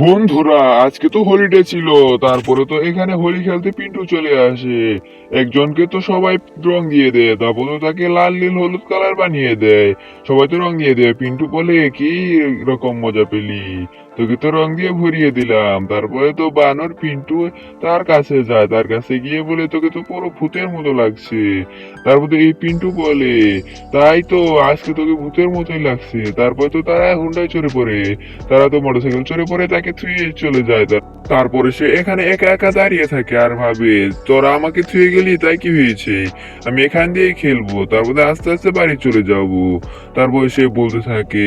বন্ধুরা, আজকে তো হলিডে ছিল। তারপরে তো এখানে হোলি খেলতে পিন্টু চলে আসে। একজনকে তো সবাই রং দিয়ে দেয়, তারপরে তাকে লাল নীল হলুদ কালার বানিয়ে দেয়। সবাই তো রং দিয়ে দেয়। পিন্টু বলে, কি রকম মজা পেলি? তোকে তো রং দিয়ে ভরিয়ে দিলাম। তারপরে তো বানর পিন্টু তার কাছে যায়, তার কাছে গিয়ে বলে, তোকে তো পুরো ভূতের মতো লাগছে। তারপরে এই পিন্টু বলে, তাই তো, আজকে তোকে ভূতের মতোই লাগছে। তারপরে তো তারা হুন্ডায় চড়ে পড়ে, তারা তো মোটরসাইকেল চড়ে পড়ে তাকে থুয়ে চলে যায়। তারপরে সে এখানে একা একা দাঁড়িয়ে থাকে আর ভাবে, তোরা আমাকে থুয়ে গেলি, তাই কি হয়েছে? আমি এখান দিয়ে খেলবো, তারপরে আস্তে আস্তে বাড়ি চলে যাব। তারপরে সে বলতে থাকে,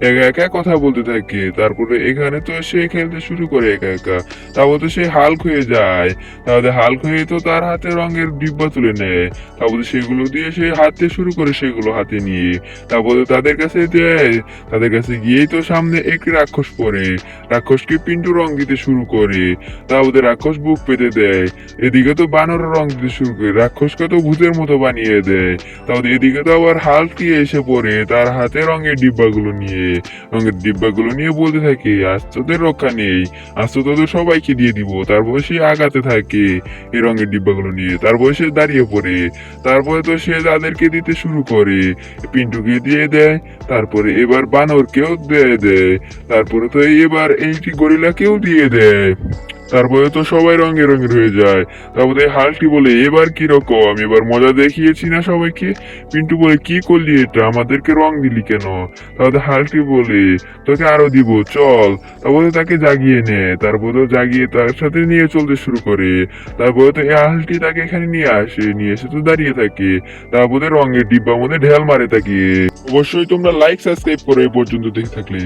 একা একা কথা বলতে থাকে। তারপরে এখানে তো সে খেলতে শুরু করে একা একা। তারপর তো সে হাল্ক হয়ে যায়। তাহলে হাল্ক হয়ে তো তার হাতে রঙের ডিব্বা তুলে নেয়। তারপরে সেগুলো দিয়ে সে হাতে শুরু করে, সেগুলো হাতে নিয়ে তারপরে তাদের কাছে দেয়। তাদের কাছে গিয়েই তো সামনে একটি রাক্ষস পড়ে। রাক্ষসকে পিন্টু রং দিতে শুরু করে। তারপরে রাক্ষস বুক পেতে দেয়। এদিকে তো বানর রং দিতে শুরু করে, রাক্ষসকে তো ভূতের মতো বানিয়ে দেয়। তারপরে এদিকে তো আবার হাল্কি এসে পড়ে তার হাতে রঙের ডিব্বাগুলো নিয়ে বলতে থাকে, আজ তোদের রক্ষা নেই, আজ তো তোদের সবাইকে দিয়ে দিব। তারপরে সে আগাতে থাকে এই রঙের ডিব্বাগুলো নিয়ে। তারপরে সে দাঁড়িয়ে পড়ে। তারপরে তো সে তাদেরকে দিতে শুরু করে, পিন্টুকে দিয়ে দেয়। তারপরে এবার বানরকেও দিয়ে দেয়। তারপরে তো এবার এইটি গরিলাকেও দিয়ে দেয়। তারপরে তো সবাই রঙের রঙের হয়ে যায়। তারপরে হাল্কটি বলে, এবার কি রকম, এবার মজা দেখিয়েছি না সবাইকে? পিন্টু বলে, কি করলি এটা, আমাদেরকে রং দিলি কেন? তারপরে হাল্কটি বলে, তোকে আরো দিব, চল। তারপরে তাকে জাগিয়ে নেয়। তারপরে জাগিয়ে তার সাথে নিয়ে চলতে শুরু করে। তারপরে তো এই হাল্কটি তাকে এখানে নিয়ে আসে, নিয়ে এসে তো দাঁড়িয়ে থাকে। তারপরে রঙের ডিব্বার মধ্যে ঢেল মারে তাকে। অবশ্যই তোমরা লাইক সাবস্ক্রাইব করো এই পর্যন্ত দেখে থাকলে।